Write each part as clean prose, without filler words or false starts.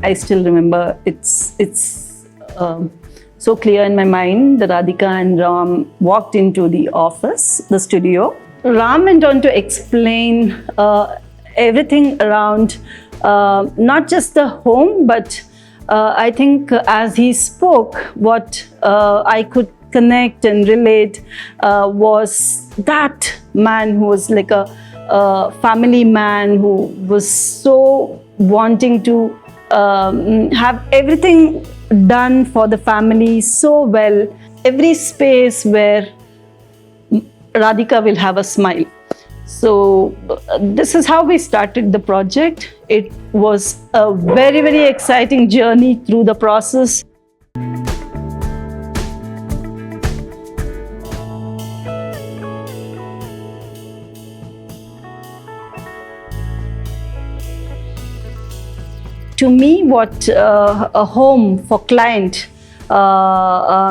I still remember. It's so clear in my mind that Radhika and Ram walked into the office, the studio. Ram went on to explain everything around not just the home, but I think as he spoke, what I could connect and relate was that man who was like a family man, who was so wanting to have everything done for the family so well. Every space where Radhika will have a smile. So this is how we started the project. It was a very, very exciting journey through the process. To me, what a home for client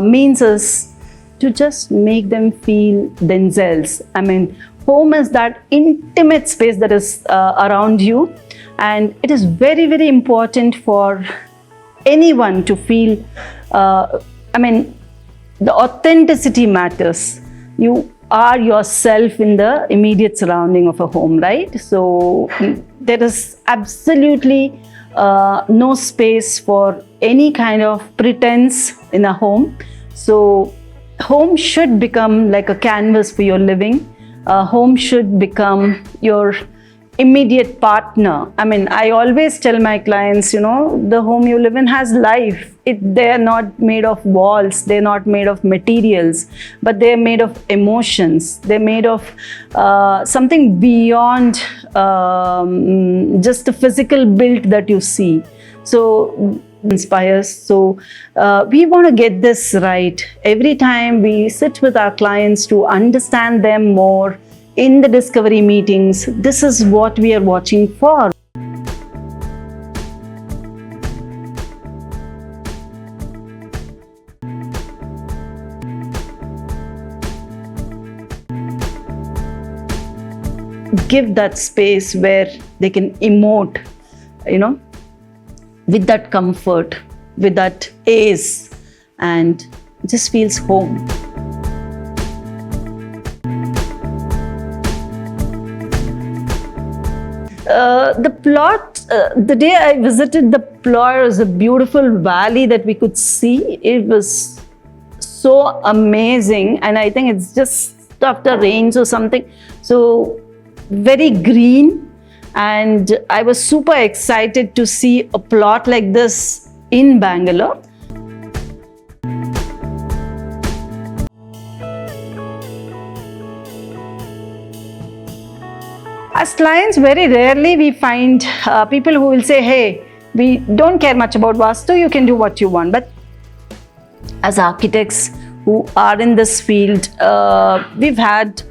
means is to just make them feel themselves. I mean, home is that intimate space that is around you, and it is very, very important for anyone to feel, the authenticity matters. You are yourself in the immediate surrounding of a home, right? So there is absolutely no space for any kind of pretense in a home. So home should become like a canvas for your living. Home should become your immediate partner. I mean, I always tell my clients, the home you live in has life. They're not made of walls, they're not made of materials, but they're made of emotions. They're made of something beyond just the physical build that you see. So inspires. So we want to get this right. Every time we sit with our clients to understand them more in the discovery meetings, this is what we are watching for. Give that space where they can emote, with that comfort, with that ease, and just feels home. The plot, the day I visited the plot, was a beautiful valley that we could see. It was so amazing, and I think it's just after rains or something. So very green, and I was super excited to see a plot like this in Bangalore. As clients, very rarely we find people who will say, hey, we don't care much about Vastu, you can do what you want. But as architects who are in this field, we've had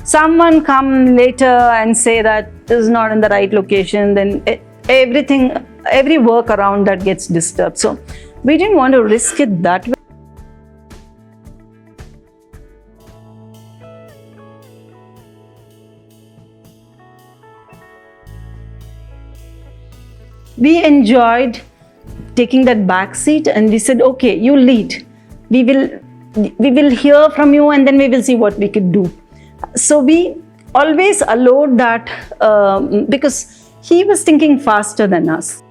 someone come later and say that this is not in the right location, then every work around that gets disturbed. So we didn't want to risk it that way. We enjoyed taking that back seat, and we said, okay, you lead. We will hear from you, and then we will see what we could do. So we always allowed that because he was thinking faster than us.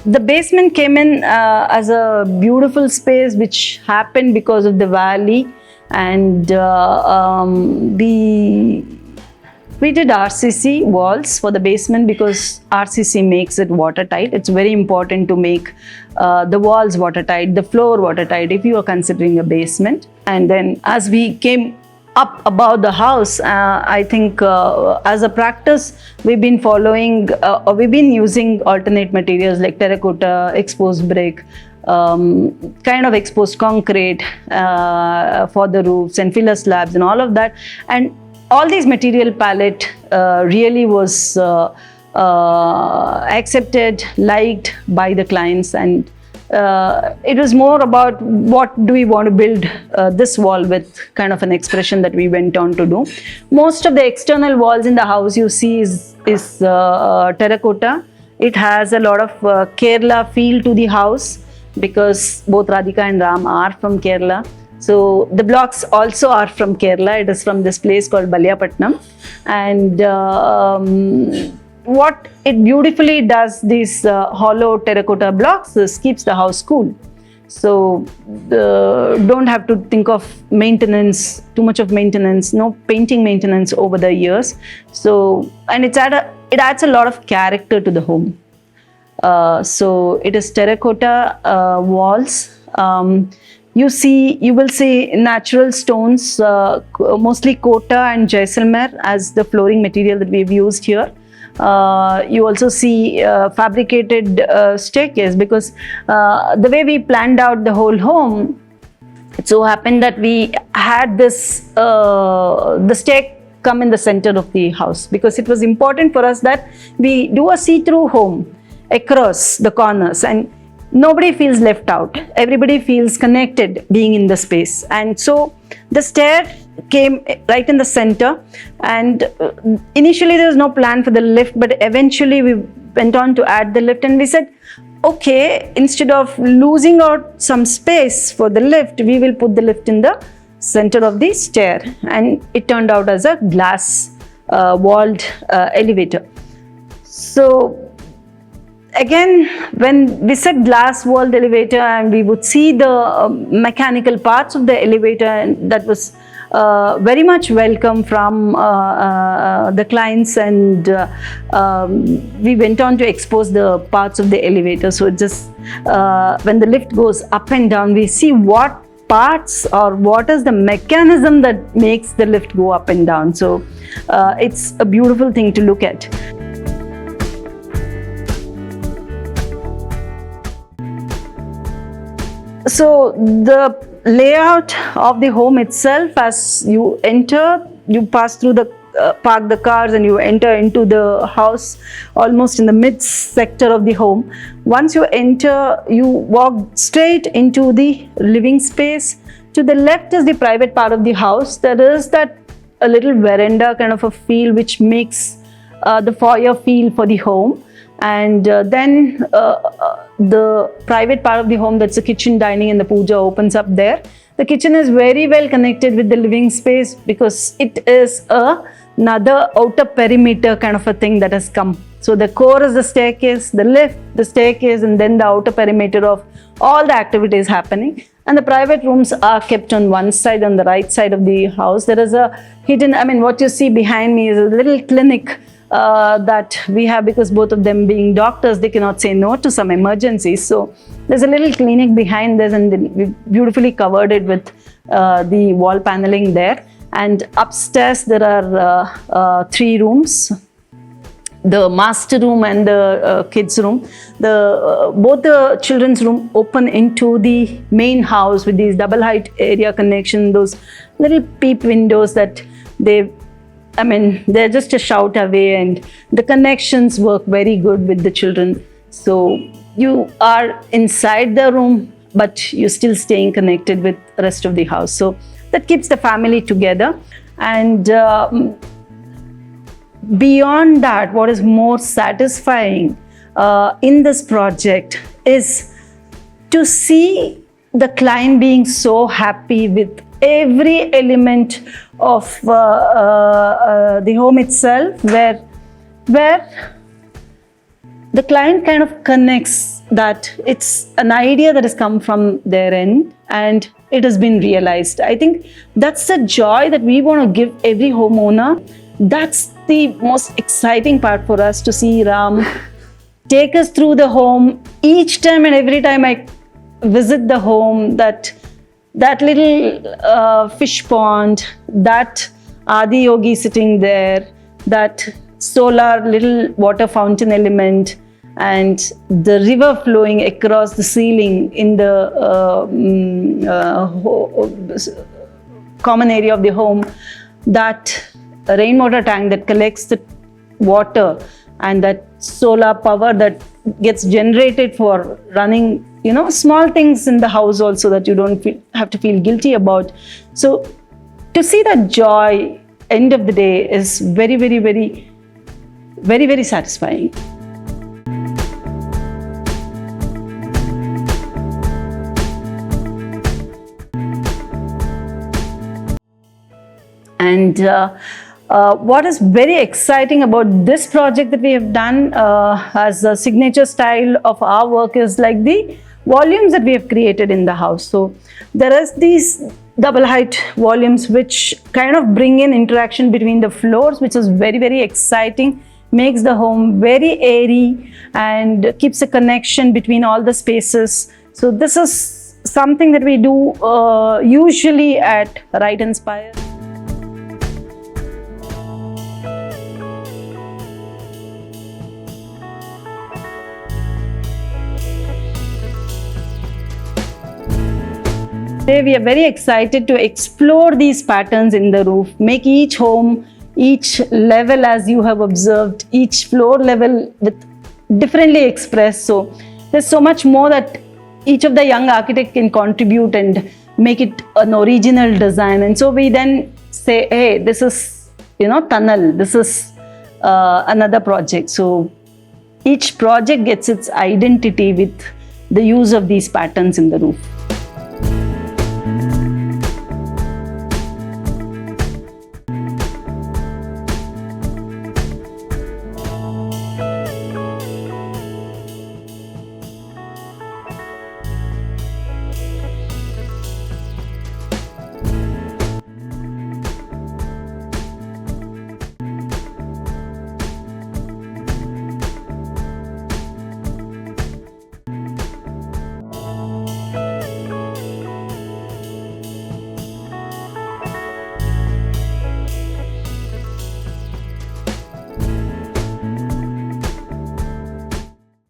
The basement came in as a beautiful space which happened because of the valley, and we did RCC walls for the basement because RCC makes it watertight. It's very important to make the walls watertight, the floor watertight if you are considering a basement. And then as we came up above the house, I think as a practice, we've been following, we've been using alternate materials like terracotta, exposed brick, kind of exposed concrete for the roofs, and filler slabs and all of that. And all these material palette really was accepted, liked by the clients, and it was more about what do we want to build this wall with, kind of an expression that we went on to do. Most of the external walls in the house you see is terracotta. It has a lot of Kerala feel to the house because both Radhika and Ram are from Kerala. So the blocks also are from Kerala. It is from this place called Baliyapatnam. And what it beautifully does, these hollow terracotta blocks, is keeps the house cool. So don't have to think of maintenance, too much of maintenance, no painting maintenance over the years. So, and it adds a lot of character to the home. So it is terracotta walls. You will see natural stones, mostly Kota and Jaisalmer as the flooring material that we've used here. You also see fabricated staircase, because the way we planned out the whole home, it so happened that we had this the stair come in the center of the house, because it was important for us that we do a see-through home across the corners and nobody feels left out. Everybody feels connected being in the space. And so the stair came right in the center, and initially there was no plan for the lift, but eventually we went on to add the lift, and we said, okay, instead of losing out some space for the lift, we will put the lift in the center of the stair. And it turned out as a glass walled elevator. So again, when we said glass walled elevator, and we would see the mechanical parts of the elevator, and that was very much welcome from the clients, and we went on to expose the parts of the elevator. So just when the lift goes up and down, we see what parts or what is the mechanism that makes the lift go up and down. So it's a beautiful thing to look at. So the layout of the home itself, as you enter, you pass through the park the cars and you enter into the house almost in the mid sector of the home. Once you enter, you walk straight into the living space. To the left is the private part of the house. There is that a little veranda kind of a feel which makes the foyer feel for the home. And then the private part of the home, that's the kitchen, dining and the puja, opens up there. The kitchen is very well connected with the living space because it is another outer perimeter kind of a thing that has come. So the core is the staircase, the lift, the staircase, and then the outer perimeter of all the activities happening. And the private rooms are kept on one side, on the right side of the house. There is a hidden, what you see behind me is a little clinic that we have, because both of them being doctors, they cannot say no to some emergencies. So there's a little clinic behind this, and we beautifully covered it with the wall paneling there. And upstairs there are 3 rooms, the master room and the kids room. Both the children's room open into the main house with these double height area connection, those little peep windows that they're just a shout away, and the connections work very good with the children. So you are inside the room, but you're still staying connected with the rest of the house. So that keeps the family together. And beyond that, what is more satisfying in this project is to see the client being so happy with every element of the home itself, where the client kind of connects that it's an idea that has come from their end and it has been realized. I think that's the joy that we want to give every homeowner. That's the most exciting part for us, to see Ram take us through the home each time and every time I visit the home, that little fish pond, that Adi Yogi sitting there, that solar little water fountain element, and the river flowing across the ceiling in the common area of the home, that rainwater tank that collects the water, and that solar power that gets generated for running small things in the house also that you don't have to feel guilty about. So to see that joy end of the day is very, very, very, very, very satisfying. And what is very exciting about this project that we have done as a signature style of our work is like the volumes that we have created in the house. So there is these double height volumes which kind of bring in interaction between the floors, which is very, very exciting, makes the home very airy and keeps a connection between all the spaces. So this is something that we do usually at Right Inspire. Today we are very excited to explore these patterns in the roof, make each home, each level, as you have observed, each floor level with differently expressed. So there's so much more that each of the young architect can contribute and make it an original design. And so we then say, hey, this is, tunnel, this is another project. So each project gets its identity with the use of these patterns in the roof.